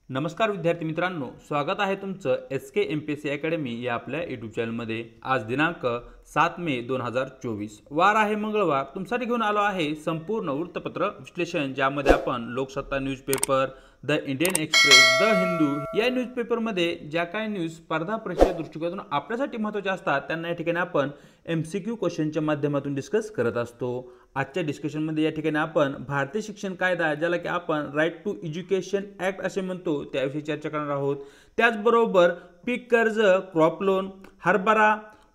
नमस्कार विद्यार्थी मित्रांनो, स्वागत आहे तुमचं SK MPSC अकॅडमी या आपल्या यूट्यूब चॅनलमध्ये। आज दिनांक 7 मे 2024 वार आहे मंगळवार। तुमच्यासाठी घेऊन आलो आहे संपूर्ण वृत्तपत्र विश्लेषण, ज्यामध्ये आपण Loksatta newspaper, the Indian express, the Hindu या न्यूजपेपरमध्ये ज्या काही न्यूज स्पर्धा परीक्षेच्या दृष्टिकोनातून आपल्यासाठी महत्त्वाच्या असतात त्यांना या ठिकाणी आपण MCQ क्वेश्चनच्या माध्यमातून डिस्कस करत असतो। आजच्या डिस्कशनमध्ये या ठिकाणी आपण भारतीय शिक्षण कायदा, ज्याला की आपण राईट टू एज्युकेशन ॲक्ट असे म्हणतो, त्याविषयी चर्चा करणार आहोत। त्याचबरोबर पीक कर्ज, क्रॉप लोन, हरभरा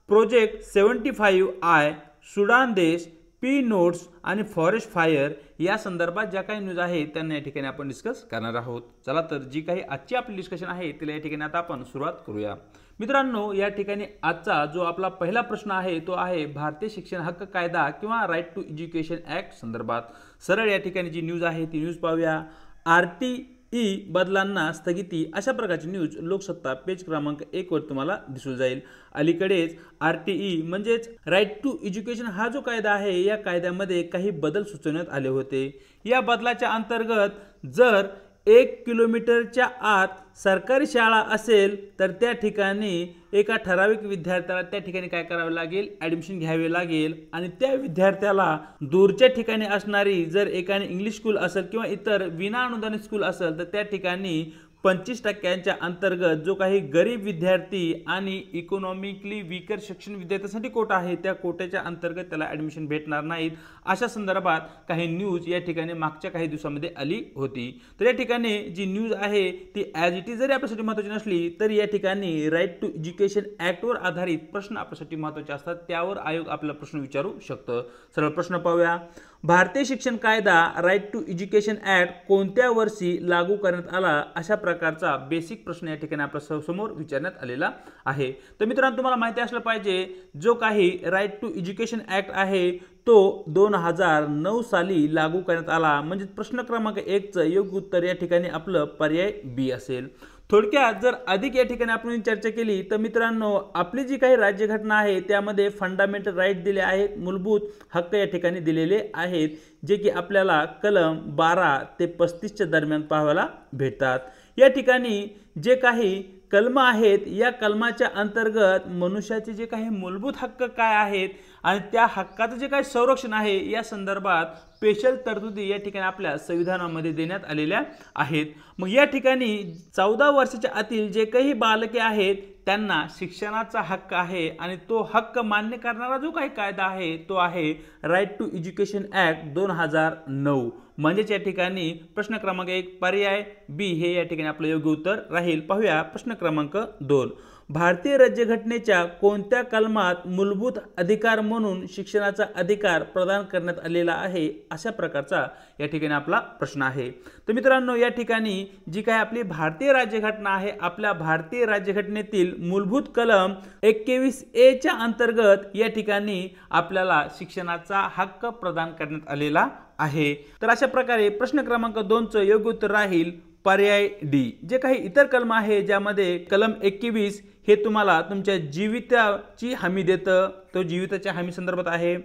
प्रोजेक्ट 75I, सुडान देश, पी नोट्स आणि फॉरेस्ट फायर या संदर्भात ज्या काही न्यूज आहेत त्यांना या ठिकाणी आपण डिस्कस करणार आहोत। चला तर जी काही आजची आपली डिस्कशन आहे तिला या ठिकाणी आता आपण सुरुवात करूया। मित्रांनो, या ठिकाणी आजचा जो आपला पहिला प्रश्न आहे तो आहे भारतीय शिक्षण हक्क कायदा किंवा राईट टू एज्युकेशन ॲक्ट संदर्भात। सरळ या ठिकाणी जी न्यूज आहे ती न्यूज पाहूया। RTE बदलांना स्थगिती अशा प्रकारची न्यूज लोकसत्ता पेज क्रमांक 1 वर तुम्हाला दिसून जाईल। अलीकडेच RTE म्हणजेच राईट टू एज्युकेशन हा जो कायदा आहे या कायद्यामध्ये काही बदल सुचवण्यात आले होते। या बदलाच्या अंतर्गत जर 1 किलोमीटरच्या आत सरकारी शाळा असेल तर त्या ठिकाणी एका ठराविक विद्यार्थ्याला त्या ठिकाणी काय करावे लागेल, ॲडमिशन घ्यावे लागेल। आणि त्या विद्यार्थ्याला दूरच्या ठिकाणी असणारी जर एकाने इंग्लिश स्कूल असेल किंवा इतर विना अनुदानित स्कूल असेल तर त्या ठिकाणी 25% अंतर्गत जो काही गरीब विद्यार्थी आणि इकॉनॉमिकली वीकर सेक्शन विद्यार्थ्यांसाठी कोटा आहे त्या कोट्याच्या अंतर्गत त्याला ॲडमिशन भेटणार नाहीत, अशा संदर्भात काही न्यूज या ठिकाणी मागच्या काही दिवसांमध्ये आली होती। तर या ठिकाणी जी न्यूज आहे ती ॲज इट इज जरी आपल्यासाठी महत्त्वाची नसली तरी या ठिकाणी राईट टू एज्युकेशन ॲक्टवर आधारित प्रश्न आपल्यासाठी महत्त्वाचे असतात, त्यावर आयोग आपला प्रश्न विचारू शकतं। सरळ प्रश्न पाहूया। भारतीय शिक्षण कायदा राईट टू एज्युकेशन ॲक्ट कोणत्या वर्षी लागू करण्यात आला, अशा प्रकारचा बेसिक प्रश्न या ठिकाणी आपल्या समोर विचारण्यात आलेला आहे। तर मित्रांनो, तुम्हाला माहिती असलं पाहिजे जो काही राईट टू एज्युकेशन ॲक्ट आहे तो 2009 साली लागू करण्यात आला। म्हणजे प्रश्न क्रमांक 1 चं योग्य उत्तर या ठिकाणी आपलं पर्याय B असेल। थोडक्यात जर अधिक या ठिकाणी आपण चर्चा केली तर मित्रांनो, आपली जी काही राज्यघटना आहे त्यामध्ये फंडामेंटल राईट दिले आहेत, मूलभूत हक्क या ठिकाणी दिलेले आहेत, जे की आपल्याला कलम 12 ते 35 दरम्यान पाहायला भेटतात। या ठिकाणी जे काही कलम आहेत या कलमाच्या अंतर्गत मनुष्याचे जे काही मूलभूत हक्क काय आहेत आणि त्या हक्काचं जे काही संरक्षण आहे या संदर्भात स्पेशल तरतुदी या ठिकाणी आपल्या संविधानामध्ये देण्यात आलेल्या आहेत। मग या ठिकाणी 14 वर्षाच्या आतील जे काही बालके आहेत त्यांना शिक्षणाचा हक्क आहे आणि तो हक्क मान्य करणारा जो काही कायदा आहे तो आहे राईट टू एज्युकेशन ॲक्ट 2009। म्हणजेच या ठिकाणी प्रश्न क्रमांक 1 पर्याय B हे या ठिकाणी आपलं योग्य उत्तर राहील। पाहूया प्रश्न क्रमांक 2। भारतीय राज्यघटनेच्या कोणत्या कलमात मूलभूत अधिकार म्हणून शिक्षणाचा अधिकार प्रदान करण्यात आलेला आहे, अशा प्रकारचा या ठिकाणी आपला प्रश्न आहे। तर मित्रांनो, या ठिकाणी जी काही आपली भारतीय राज्यघटना आहे, आपल्या भारतीय राज्यघटनेतील मूलभूत कलम 21A च्या अंतर्गत या ठिकाणी आपल्याला शिक्षणाचा हक्क प्रदान करण्यात आलेला आहे। तर अशा प्रकारे प्रश्न क्रमांक 2 चं योग्य उत्तर राहील पर्याय D। जे काही इतर कलम आहे ज्यामध्ये कलम 21 हे तुम्हाला तुमच्या जीविताची हमी देतं, तो जीविताच्या हमी संदर्भात आहे।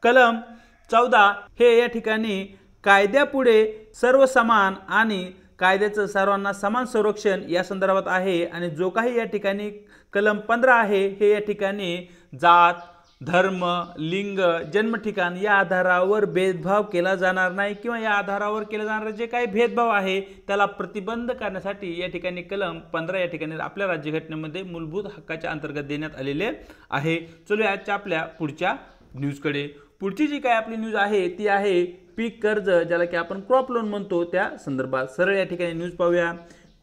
कलम 14 हे या ठिकाणी कायद्यापुढे सर्व समान आणि कायद्याचं सर्वांना समान संरक्षण या संदर्भात आहे। आणि जो काही या ठिकाणी कलम 15 आहे हे या ठिकाणी जात, धर्म, लिंग, जन्म ठिकाण या आधारावर भेदभाव केला जाणार नाही किंवा या आधारावर केला जाणारा जे काही भेदभाव आहे त्याला प्रतिबंध करण्यासाठी या ठिकाणी कलम 15 या ठिकाणी आपल्या राज्यघटनेमध्ये मूलभूत हक्काच्या अंतर्गत देण्यात आलेले आहे। चलो आजच्या आपल्या पुढच्या न्यूजकडे। पुढची जी काय आपली न्यूज आहे ती आहे पीक कर्ज, ज्याला की आपण क्रॉप लोन म्हणतो, त्या संदर्भात। सरळ या ठिकाणी न्यूज पाहूया।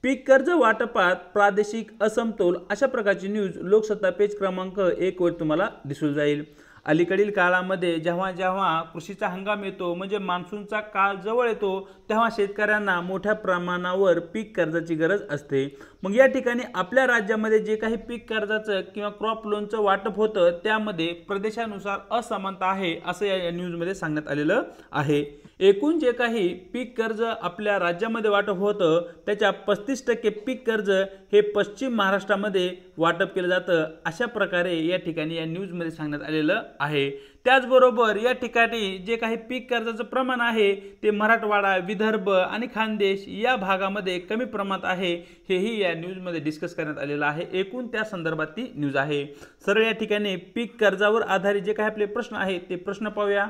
पीक कर्ज वाटपात प्रादेशिक असमतोल अशा प्रकारची न्यूज लोकसत्ता पेज क्रमांक 1 वर तुम्हाला दिसून जाईल। अलीकडील काळामध्ये जेव्हा जेव्हा कृषीचा हंगाम येतो म्हणजे मान्सूनचा काळ जवळ येतो तेव्हा शेतकऱ्यांना मोठ्या प्रमाणावर पीक कर्जाची गरज असते। मग या ठिकाणी आपल्या राज्यामध्ये जे काही पीक कर्जाचं किंवा क्रॉप लोनचं वाटप होतं त्यामध्ये प्रदेशानुसार असमानता आहे असं या न्यूजमध्ये सांगण्यात आलेलं आहे। एकूण जे काही पीक कर्ज आपल्या राज्यामध्ये वाटप होतं त्याच्या 35% पीक कर्ज हे पश्चिम महाराष्ट्रामध्ये वाटप केलं जातं, अशा प्रकारे या ठिकाणी या न्यूजमध्ये सांगण्यात आलेलं आहे। त्याचबरोबर या ठिकाणी जे काही पीक कर्जाचं प्रमाण आहे ते मराठवाडा, विदर्भ आणि खानदेश या भागामध्ये कमी प्रमाणात आहे, हेही या न्यूजमध्ये डिस्कस करण्यात आलेलं आहे। एकूण त्या संदर्भात ती न्यूज आहे। सरळ या ठिकाणी पीक कर्जावर आधारित जे काही आपले प्रश्न आहेत ते प्रश्न पाहूया।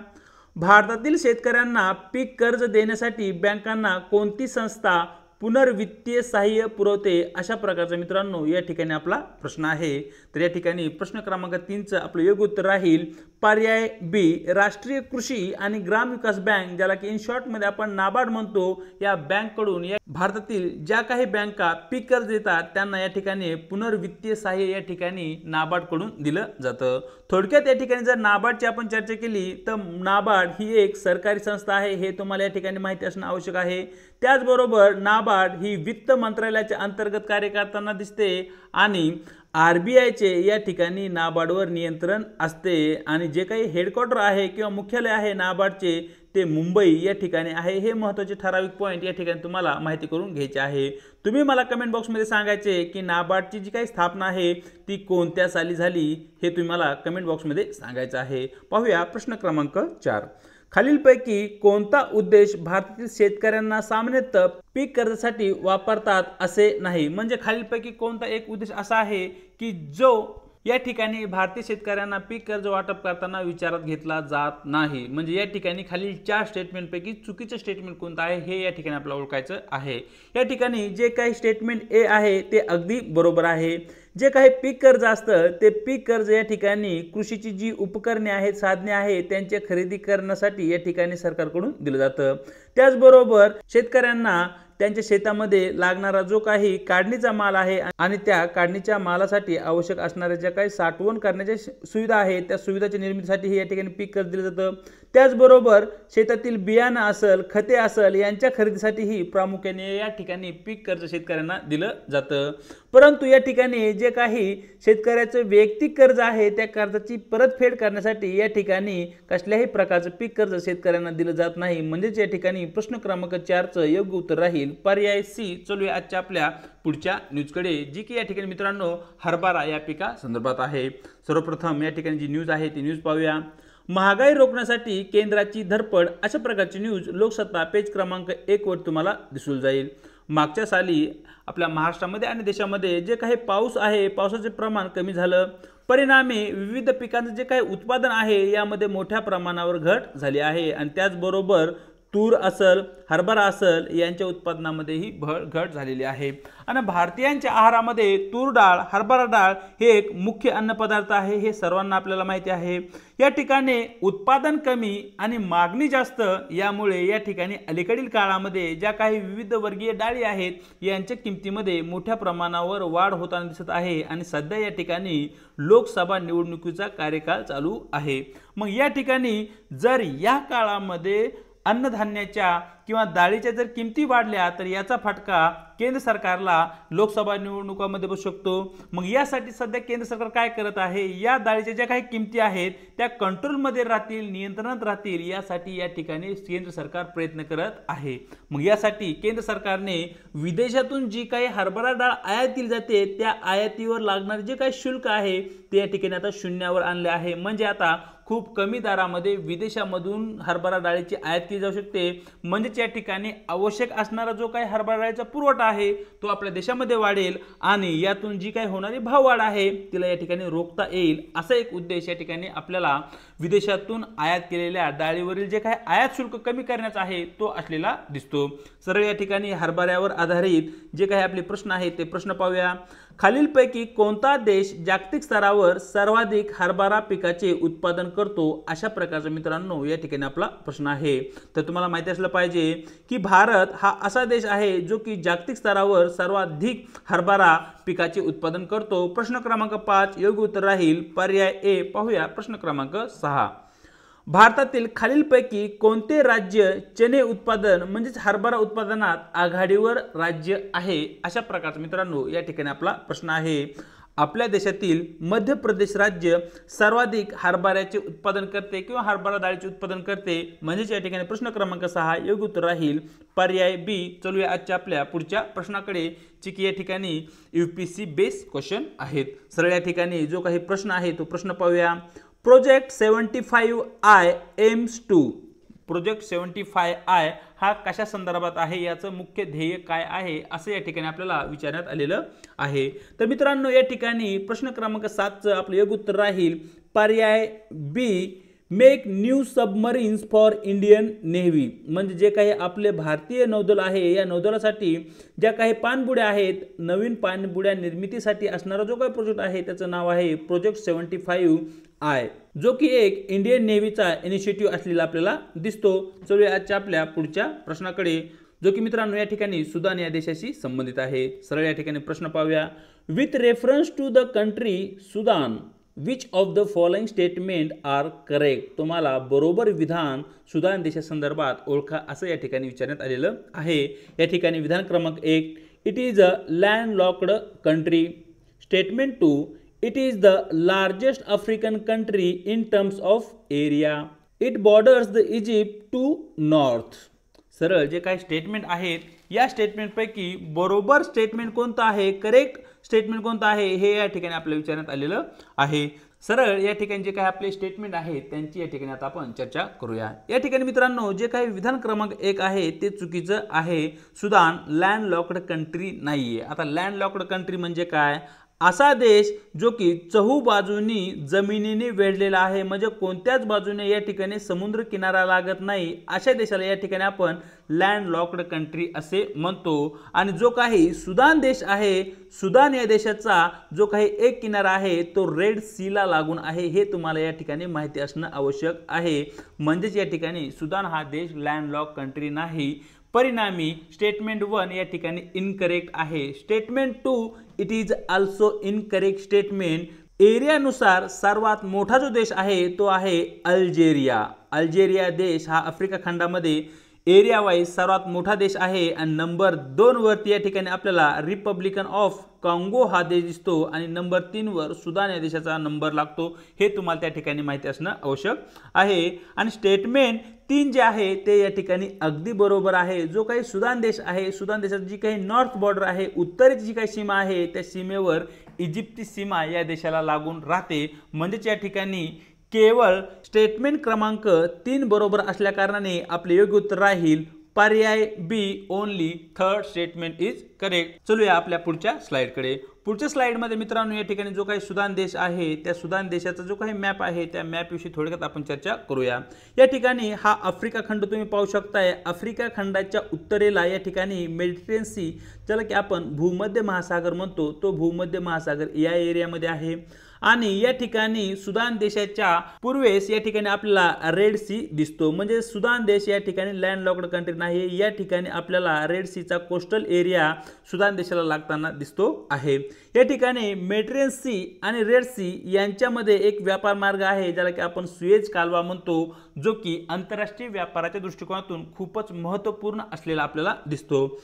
भारतातील शेतकऱ्यांना पीक कर्ज देण्यासाठी बँकांना कोणती संस्था पुनर्वित्तीय सहाय्य पुरवते, अशा प्रकारचा मित्रांनो या ठिकाणी आपला प्रश्न आहे। तर या ठिकाणी प्रश्न क्रमांक 3चं आपलं योग्य उत्तर राहील पर्याय बी, राष्ट्रीय कृषी आणि ग्राम विकास बँक, ज्याला की इन शॉर्ट मध्ये आपण नाबार्ड म्हणतो, या बँककडून या भारतातील ज्या काही बँका पीक कर्ज देतात त्यांना या ठिकाणी पुनर्वित्तीय सहाय्य या ठिकाणी नाबार्ड कडून दिलं जातं। थोडक्यात या ठिकाणी जर नाबार्डची आपण चर्चा केली तर नाबार्ड ही एक सरकारी संस्था आहे, हे तुम्हाला या ठिकाणी माहिती असणं आवश्यक आहे। त्याचबरोबर नाबार्ड ही वित्त मंत्रालयाच्या अंतर्गत कार्य करताना दिसते आणि आरबीआयचे या ठिकाणी नाबार्डवर नियंत्रण असते आणि जे काही हेडक्वार्टर आहे किंवा मुख्यालय आहे नाबार्डचे ते मुंबई या ठिकाणी आहे। हे महत्त्वाचे ठराविक पॉइंट या ठिकाणी तुम्हाला माहिती करून घ्यायचे आहे। तुम्ही मला कमेंट बॉक्समध्ये सांगायचे की नाबार्डची जी काही स्थापना आहे ती कोणत्या साली झाली, हे तुम्ही मला कमेंट बॉक्समध्ये सांगायचं आहे। पाहूया प्रश्न क्रमांक 4। खालीलपैकी कोणता उद्देश भारतातील शेतकऱ्यांना सामान्यतः पीक कर्जासाठी वापरतात असे नाही, म्हणजे खालीलपैकी कोणता एक उद्देश असा आहे की जो या ठिकाणी भारतीय शेतकऱ्यांना पीक कर्ज वाटप करताना विचारात घेतला जात नाही। म्हणजे या ठिकाणी खालील 4 स्टेटमेंटपैकी चुकीचं स्टेटमेंट कोणतं आहे हे या ठिकाणी आपल्याला ओळखायचं आहे। या ठिकाणी जे काही स्टेटमेंट ए आहे ते अगदी बरोबर आहे। जे काही पीक कर्ज असतं ते पीक कर्ज या ठिकाणी कृषीची जी उपकरणे आहेत, साधने आहेत, त्यांची खरेदी करण्यासाठी या ठिकाणी सरकारकडून दिलं जातं। त्याचबरोबर शेतकऱ्यांना त्यांच्या शेतामध्ये लागणारा जो काही काढणीचा माल आहे आणि त्या काढणीच्या मालासाठी आवश्यक असणाऱ्या ज्या काही साठवण करण्याच्या सुविधा आहेत त्या सुविधाच्या निर्मितीसाठी या ठिकाणी पीक कर्ज दिलं जातं। त्याचबरोबर शेतातील बियाणं असेल, खते असेल यांच्या खरेदीसाठीही प्रामुख्याने या ठिकाणी पीक कर्ज शेतकऱ्यांना दिलं जातं। परंतु या ठिकाणी जे काही शेतकऱ्याचं वैयक्तिक कर्ज आहे त्या कर्जाची परतफेड करण्यासाठी या ठिकाणी कसल्याही प्रकारचं पीक कर्ज शेतकऱ्यांना दिलं जात नाही। म्हणजेच या ठिकाणी प्रश्न क्रमांक 4चं योग्य उत्तर राहील पर्याय सी। चलूया आजच्या आपल्या पुढच्या न्यूजकडे, जी की या ठिकाणी मित्रांनो हरभरा या पिका संदर्भात आहे। सर्वप्रथम या ठिकाणी जी न्यूज आहे ती न्यूज पाहूया। महागाई रोखण्यासाठी केंद्राची धडपड, अशा प्रकारची न्यूज लोकसत्ता पेज क्रमांक 1 वर तुम्हाला दिसून जाईल। मागच्या साली आपल्या महाराष्ट्रामध्ये आणि देशामध्ये जे काही पाऊस आहे पावसाचे प्रमाण कमी झालं, परिणामी विविध पिकांचे जे काही उत्पादन आहे यामध्ये मोठ्या प्रमाणावर घट झाली आहे आणि त्याचबरोबर तूर असेल, हरभरा असेल यांच्या उत्पादनामध्येही घट झालेली आहे आणि भारतीयांच्या आहारामध्ये तूर डाळ, हरभरा डाळ हे एक मुख्य अन्नपदार्थ आहे, हे सर्वांना आपल्याला माहिती आहे। या ठिकाणी उत्पादन कमी आणि मागणी जास्त, यामुळे या ठिकाणी अलीकडील काळामध्ये ज्या काही विविध वर्गीय डाळी आहेत यांच्या किमतीमध्ये मोठ्या प्रमाणावर वाढ होताना दिसत आहे आणि सध्या या ठिकाणी लोकसभा निवडणुकीचा कार्यकाळ चालू आहे। मग या ठिकाणी जर या काळामध्ये अन्नधान्याच्या किंवा डाळीच्या जर किमती वाढल्या तर याचा फटका केंद्र सरकारला लोकसभा निवडणुकांमध्ये बसू शकतो। मग यासाठी सध्या केंद्र सरकार काय करत आहे, या डाळीच्या ज्या काही किमती आहेत त्या कंट्रोलमध्ये राहतील, नियंत्रणात राहतील, यासाठी या ठिकाणी केंद्र सरकार प्रयत्न करत आहे। मग यासाठी केंद्र सरकारने विदेशातून जी काही हरभरा डाळ आयात केली जाते त्या आयातीवर लागणारे जे काही शुल्क आहे ते या ठिकाणी आता शून्यावर आणले आहे। म्हणजे आता खूप कमी दरामध्ये विदेशामधून हरभरा डाळीची आयात केली जाऊ शकते। म्हणजे या ठिकाणी आवश्यक असणारा जो काही हरभरा डाळीचा पुरवठा आहे तो आपल्या देशामध्ये वाढेल आणि यातून जी काही होणारी भाववाढ आहे तिला या ठिकाणी रोखता येईल, असा एक उद्देश या ठिकाणी आपल्याला विदेशातून आयात केलेल्या डाळीवरील जे काही आयात शुल्क कमी करण्याचा आहे तो असलेला दिसतो। सरळ या ठिकाणी हरभऱ्यावर आधारित जे काही आपले प्रश्न आहेत ते प्रश्न पाहूया। खालीलपैकी कोणता देश जागतिक स्तरावर सर्वाधिक हरभरा पिकाचे उत्पादन करतो, अशा प्रकारचा मित्रांनो या ठिकाणी आपला प्रश्न आहे। तर तुम्हाला माहिती असलं पाहिजे की भारत हा असा देश आहे जो की जागतिक स्तरावर सर्वाधिक हरभरा पिकाचे उत्पादन करतो। प्रश्न क्रमांक 5 योग्य उत्तर राहील पर्याय ए। पाहूया प्रश्न क्रमांक 6। भारतातील खालीलपैकी कोणते राज्य चणे उत्पादन म्हणजेच हरभरा उत्पादनात आघाडीवर राज्य आहे, अशा प्रकारचा मित्रांनो या ठिकाणी आपला प्रश्न आहे। आपल्या देशातील मध्य प्रदेश राज्य सर्वाधिक हरभऱ्याचे उत्पादन करते किंवा हरभरा डाळीचे उत्पादन करते। म्हणजे या ठिकाणी प्रश्न क्रमांक 6 योग्य उत्तर राहील पर्याय बी। चलूया आजच्या आपल्या पुढच्या प्रश्नाकडे, जे की या ठिकाणी यूपीएससी बेस क्वेश्चन आहेत। सरळ या ठिकाणी जो काही प्रश्न आहे तो प्रश्न पाहूया। Project 75I aims to, project 75I हा कशा संदर्भात आहे, याचं मुख्य ध्येय काय आहे असं या ठिकाणी आपल्याला विचारण्यात आलेलं आहे। तर मित्रांनो या ठिकाणी प्रश्न क्रमांक 7चं आपलं योग्य उत्तर राहील पर्याय B, make new submarines for Indian navy. म्हणजे जे काही आपले भारतीय नौदल आहे या नौदलासाठी ज्या काही पाणबुड्या आहेत, नवीन पाणबुड्या निर्मितीसाठी असणारा जो काही प्रोजेक्ट आहे त्याचं नाव आहे प्रोजेक्ट 75I, जो की एक इंडियन नेव्हीचा इनिशिएटिव्ह असलेला आपल्याला दिसतो। चलूया आजच्या आपल्या पुढच्या प्रश्नाकडे, जो की मित्रांनो या ठिकाणी सुदान या देशाशी संबंधित आहे। सरळ या ठिकाणी प्रश्न पाहूया। With reference to the country Sudan which of the following statement are correct. तुम्हाला बरोबर विधान सुदान देशासंदर्भात ओळखा असं या ठिकाणी विचारण्यात आलेलं आहे। या ठिकाणी विधान क्रमांक 1, it is a landlocked country. Statement 2, it is the largest African country in terms of area. It borders the Egypt to north. सरळ जे काही स्टेटमेंट आहेत या स्टेटमेंटपैकी बरोबर स्टेटमेंट कोणतं आहे, करेक्ट स्टेटमेंट कोणतं आहे हे या ठिकाणी आपल्याला विचारण्यात आलेलं आहे। सरळ या ठिकाणी जे काही आपले स्टेटमेंट आहेत त्यांची या ठिकाणी आता आपण चर्चा करूया। या ठिकाणी मित्रांनो जे काही विधान क्रमांक 1 आहे ते चुकीचं आहे। सुदान लँडलॉक्ड कंट्री नाहीये। आता लँडलॉक्ड कंट्री म्हणजे काय, असा देश जो की चहूबाजूनी जमिनीने वेढलेला आहे, म्हणजे कोणत्याच बाजूने या ठिकाणी समुद्र किनारा लागत नाही, अशा देशाला या ठिकाणी आपण लँडलॉक्ड कंट्री असे म्हणतो। आणि जो काही सुदान देश आहे, सुदान या देशाचा जो काही एक किनारा आहे तो रेड सीला लागून आहे, हे तुम्हाला या ठिकाणी माहिती असणं आवश्यक आहे। म्हणजेच या ठिकाणी सुदान हा देश लँडलॉक कंट्री नाही। परिणामी स्टेटमेंट 1 या ठिकाणी इनकरेक्ट आहे। Statement 2 it is also incorrect statement. एरियानुसार सर्वात मोठा जो देश आहे तो आहे अल्जेरिया। अल्जेरिया देश हा आफ्रिका खंडामध्ये एरिया वाईज सर्वात मोठा देश आहे आणि नंबर 2 वरती या ठिकाणी आपल्याला रिपब्लिकन ऑफ काँगो हा देश दिसतो आणि नंबर 3 वर सुदान या देशाचा नंबर लागतो। हे तुम्हाला त्या ठिकाणी माहिती असणं आवश्यक आहे। आणि स्टेटमेंट 3 जे आहे ते या ठिकाणी अगदी बरोबर आहे। जो काही सुदान देश आहे, सुदान देशाची जी काही नॉर्थ बॉर्डर आहे, उत्तरेची जी काही सीमा आहे, त्या सीमेवर इजिप्तची सीमा या देशाला लागून राहते। म्हणजेच या ठिकाणी केवळ स्टेटमेंट क्रमांक 3 बरोबर असल्या कारणाने आपले योग्य उत्तर राहील पर्याय B, only third statement is correct. चलूया आपल्या पुढच्या स्लाइडकडे। पुढच्या स्लाइडमध्ये मित्रांनो या ठिकाणी जो काही सुदान देश आहे त्या सुदान देशाचा जो काही मॅप आहे त्या मॅपविषयी थोडक्यात आपण चर्चा करूया। या ठिकाणी हा आफ्रिका खंड तुम्ही पाहू शकताय। आफ्रिका खंडाच्या उत्तरेला या ठिकाणी मेडिटेरियन सी, ज्याला की आपण भूमध्य महासागर म्हणतो, तो भूमध्य महासागर या एरियामध्ये आहे। आणि या ठिकाणी सुदान देशाच्या पूर्वेस या ठिकाणी आपल्याला रेड सी दिसतो। म्हणजे सुदान देश या ठिकाणी लँडलॉक्ड कंट्री नाही। या ठिकाणी आपल्याला रेड सीचा कोस्टल एरिया सुदान देशाला लागताना दिसतो आहे। या ठिकाणी मेडिटेरियन सी आणि रेड सी यांच्यामध्ये एक व्यापार मार्ग आहे, ज्याला की आपण सुएझ कालवा म्हणतो, जो की आंतरराष्ट्रीय व्यापाराच्या दृष्टिकोनातून खूपच महत्त्वपूर्ण असलेला आपल्याला दिसतो।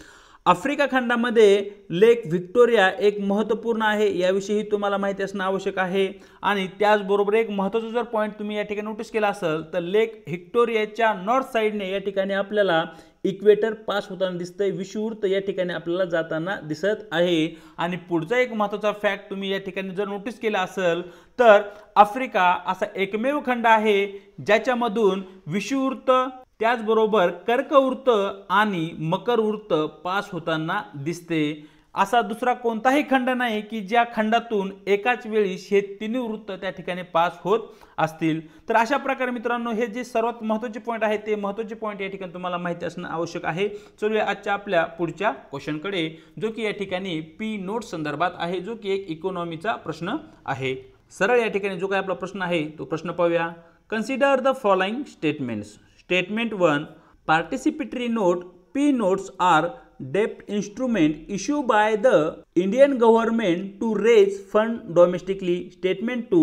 आफ्रिका खंडामध्ये लेक व्हिक्टोरिया एक महत्त्वपूर्ण आहे, याविषयी तुम्हाला माहिती असणं आवश्यक आहे। आणि त्याचबरोबर एक महत्त्वाचा जर पॉईंट तुम्ही या ठिकाणी नोटीस केला असेल तर लेक व्हिक्टोरियाच्या नॉर्थ साइडने या ठिकाणी आपल्याला इक्वेटर पास होताना दिसतंय, विषुववृत्त या ठिकाणी आपल्याला जाताना दिसत आहे। आणि पुढचा एक महत्त्वाचा फॅक्ट तुम्ही या ठिकाणी जर नोटीस केला असेल तर आफ्रिका असा एकमेव खंड आहे ज्याच्यामधून विषुववृत्त, त्याचबरोबर कर्कवृत्त आणि मकरवृत्त पास होताना दिसते। असा दुसरा कोणताही खंड नाही की ज्या खंडातून एकाच वेळी हे तिन्ही वृत्त त्या ठिकाणी पास होत असतील। तर अशा प्रकारे मित्रांनो हे जे सर्वात महत्त्वाचे पॉईंट आहेत ते महत्त्वाचे पॉईंट या ठिकाणी तुम्हाला माहिती असणं आवश्यक आहे। चलूया आजच्या आपल्या पुढच्या क्वेश्चनकडे, जो की या ठिकाणी पी नोट संदर्भात आहे, जो की एक इकॉनॉमीचा प्रश्न आहे। सरळ या ठिकाणी जो काही आपला प्रश्न आहे तो प्रश्न पाहूया। Consider the following statements. Statement 1, participatory note P notes are debt instrument issued by the Indian government to raise fund domestically. Statement 2,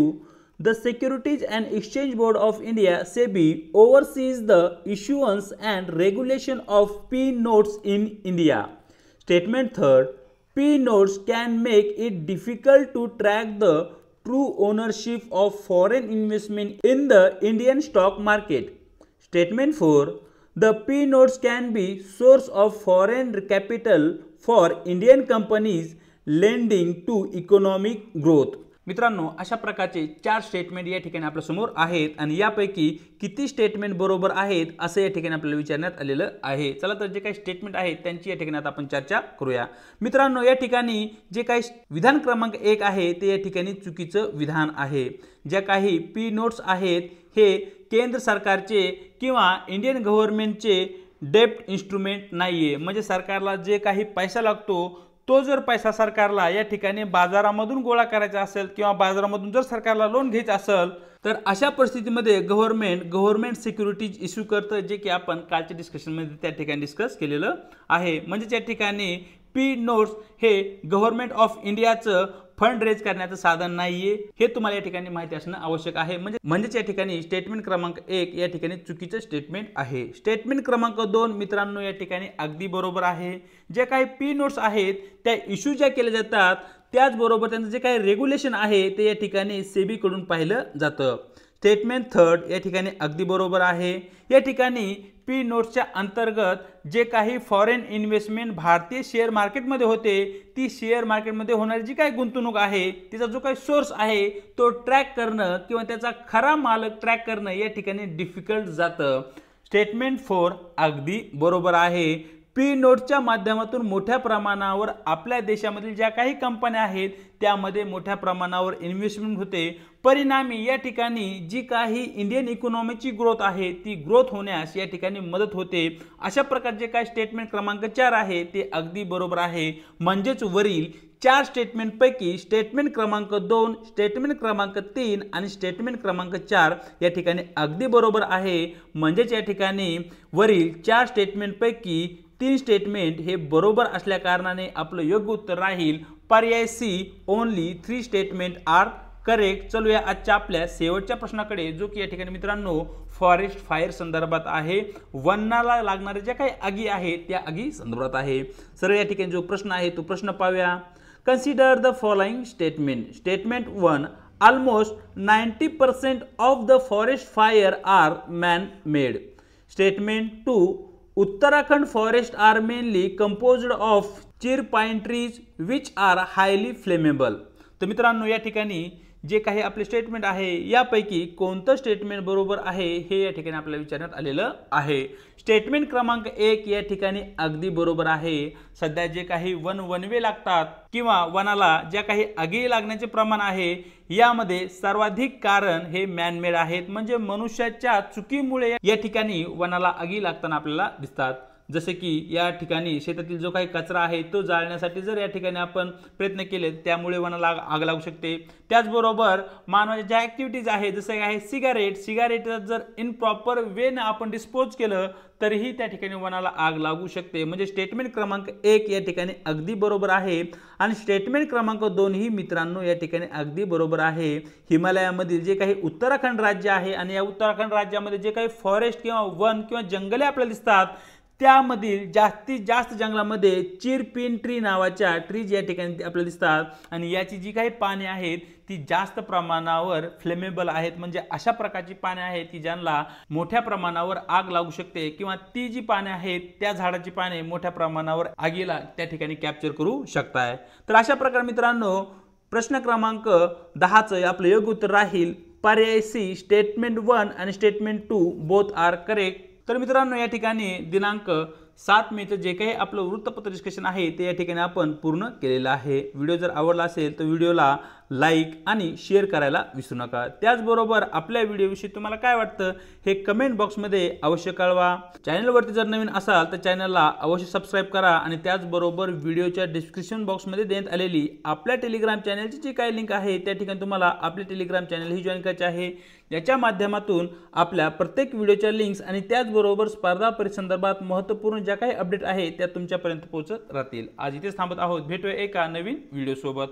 the Securities and Exchange Board of India (SEBI) oversees the issuance and regulation of P notes in India. Statement 3, P notes can make it difficult to track the true ownership of foreign investment in the Indian stock market. Statement 4, the P notes can be source of foreign capital for Indian companies lending to economic growth. मित्रांनो, अशा प्रकारचे 4 statement या ठिकाणी आपल्या समोर आहेत आणि यापैकी किती स्टेटमेंट बरोबर आहेत असं या ठिकाणी आपल्याला विचारण्यात आलेलं आहे। चला तर जे काही स्टेटमेंट आहेत त्यांची या ठिकाणी आता आपण चर्चा करूया। मित्रांनो, या ठिकाणी जे काही विधान क्रमांक 1 आहे ते या ठिकाणी चुकीचं विधान आहे। ज्या काही पी नोट्स आहेत हे केंद्र सरकारचे किंवा इंडियन गव्हर्नमेंटचे डेब्ट इन्स्ट्रुमेंट नाहीये, म्हणजे सरकारला जे काही पैसा लागतो तो जर पैसा सरकारला या ठिकाणी बाजारामधून गोळा करायचा असेल किंवा बाजारामधून जर सरकारला लोन घ्यायचं असेल तर अशा परिस्थितीमध्ये गव्हर्नमेंट सिक्युरिटीज इश्यू करतं, जे की आपण कालच्या डिस्कशनमध्ये त्या ठिकाणी डिस्कस केलेलं आहे। म्हणजे त्या ठिकाणी पी नोट्स हे गव्हर्नमेंट ऑफ इंडियाचं फंड रेज करण्याचं साधन नाहीये, हे तुम्हाला या ठिकाणी माहिती असणं आवश्यक आहे। म्हणजेच या ठिकाणी स्टेटमेंट क्रमांक 1 या ठिकाणी चुकीचं स्टेटमेंट आहे। स्टेटमेंट क्रमांक 2 मित्रांनो या ठिकाणी अगदी बरोबर आहे। जे काही पी नोट्स आहेत त्या इश्यू ज्या केल्या जातात त्याचबरोबर त्यांचं जे काही रेग्युलेशन आहे ते या ठिकाणी सेबी कडून पाहिलं जातं। स्टेटमेंट 3 या ठिकाणी अगदी बरोबर आहे। या ठिकाणी पी नोट्सच्या अंतर्गत जे काही फॉरेन इन्व्हेस्टमेंट भारतीय शेअर मार्केटमध्ये होते ती शेअर मार्केटमध्ये होणारी जी काही गुंतवणूक आहे तिचा जो काही सोर्स आहे तो ट्रॅक करणं किंवा त्याचा खरा मालक ट्रॅक करणं या ठिकाणी डिफिकल्ट जातं। स्टेटमेंट 4 अगदी बरोबर आहे। पी नोटच्या माध्यमातून मोठ्या प्रमाणावर आपल्या देशामधील ज्या काही कंपन्या आहेत त्यामध्ये मोठ्या प्रमाणावर इन्व्हेस्टमेंट होते, परिणामी या ठिकाणी जी काही इंडियन इकॉनॉमीची ग्रोथ आहे ती ग्रोथ होण्यास या ठिकाणी मदत होते। अशा प्रकारचे काय स्टेटमेंट क्रमांक 4 आहे ते अगदी बरोबर आहे। म्हणजेच वरील 4 स्टेटमेंट पैकी स्टेटमेंट क्रमांक 2, स्टेटमेंट क्रमांक 3 आणि स्टेटमेंट क्रमांक 4 या ठिकाणी अगदी बरोबर आहे। म्हणजेच या ठिकाणी वरील 4 स्टेटमेंट पैकी 3 स्टेटमेंट हे बरोबर असल्या कारणाने आपलं योग्य उत्तर राहील पर्याय C, only 3 statement are correct. चलूया आजच्या आपल्या शेवटच्या प्रश्नाकडे, जो की या ठिकाणी मित्रांनो फॉरेस्ट फायर संदर्भात आहे। वनाला लागणारे ज्या काही आगी आहेत त्या आगी संदर्भात आहे। सरळ या ठिकाणी जो प्रश्न आहे तो प्रश्न पाहूया। Consider the following statement. Statement 1, almost 90% of the forest fire are man made. Statement 2, Uttarakhand forest are mainly composed of chir pine trees which are highly flammable. तर मित्रांनो या ठिकाणी जे काही आपले स्टेटमेंट आहे यापैकी कोणतं स्टेटमेंट बरोबर आहे हे या ठिकाणी आपल्याला विचारण्यात आलेलं आहे। स्टेटमेंट क्रमांक 1 या ठिकाणी अगदी बरोबर आहे। सध्या जे काही वनवे लागतात किंवा वनाला ज्या काही आगी लागण्याचे प्रमाण आहे यामध्ये सर्वाधिक कारण हे मॅनमेड आहेत, म्हणजे मनुष्याच्या चुकीमुळे या ठिकाणी वनाला आगी लागताना आपल्याला दिसतात। जसे की या ठिकाणी शेतातील जो काही कचरा आहे तो जाळण्यासाठी जर या ठिकाणी आपण प्रयत्न केले त्यामुळे वनाला आग लागू शकते। त्याचबरोबर मानवाच्या ज्या ॲक्टिव्हिटीज आहेत जसे आहे सिगारेट जर इनप्रॉपर वेने आपण डिस्पोज केलं तरीही त्या ठिकाणी वनाला आग लागू शकते। म्हणजे स्टेटमेंट क्रमांक 1 या ठिकाणी अगदी बरोबर आहे आणि स्टेटमेंट क्रमांक 2 ही मित्रांनो या ठिकाणी अगदी बरोबर आहे। हिमालयामधील जे काही उत्तराखंड राज्य आहे आणि या उत्तराखंड राज्यामध्ये जे काही फॉरेस्ट किंवा वन किंवा जंगले आपल्याला दिसतात त्यामधील जास्तीत जास्त जंगलामध्ये चिर पिन ट्री नावाच्या ट्रीज या ठिकाणी आपल्याला दिसतात आणि याची जी काही पाने आहेत ती जास्त प्रमाणावर फ्लेमेबल आहेत, म्हणजे अशा प्रकारची पाने आहेत की ज्यांना मोठ्या प्रमाणावर आग लागू शकते किंवा ती जी पाने आहेत त्या झाडाची पाने मोठ्या प्रमाणावर आगीला त्या ठिकाणी कॅप्चर करू शकतात। तर अशा प्रकारे मित्रांनो प्रश्न क्रमांक 10चं आपलं योग्य उत्तर राहील पर्याय सी, स्टेटमेंट 1 आणि स्टेटमेंट 2 बोथ आर करेक्ट। तर मित्रांनो या ठिकाणी दिनांक 7 मेचं जे काही आपलं वृत्तपत्र डिस्कशन आहे ते या ठिकाणी आपण पूर्ण केलेलं आहे। व्हिडिओ जर आवडला असेल तर व्हिडिओला लाईक आणि शेअर करायला विसरू नका। त्याचबरोबर आपल्या व्हिडिओविषयी तुम्हाला काय वाटतं हे कमेंट बॉक्समध्ये अवश्य कळवा। चॅनलवरती जर नवीन असाल तर चॅनलला अवश्य सबस्क्राईब करा आणि त्याचबरोबर व्हिडिओच्या डिस्क्रिप्शन बॉक्समध्ये देण्यात आलेली आपल्या टेलिग्राम चॅनलची जी काही लिंक आहे त्या ठिकाणी तुम्हाला आपले टेलिग्राम चॅनल ही जॉईन करायचे आहे। याच्या माध्यमातून आपल्या प्रत्येक व्हिडिओच्या लिंक्स आणि त्याचबरोबर स्पर्धा परीक्षेसंदर्भात महत्त्वपूर्ण ज्या काही अपडेट आहे त्या तुमच्यापर्यंत पोहोचत राहतील। आज इथेच थांबत आहोत, भेटूया एका नवीन व्हिडिओ सोबत।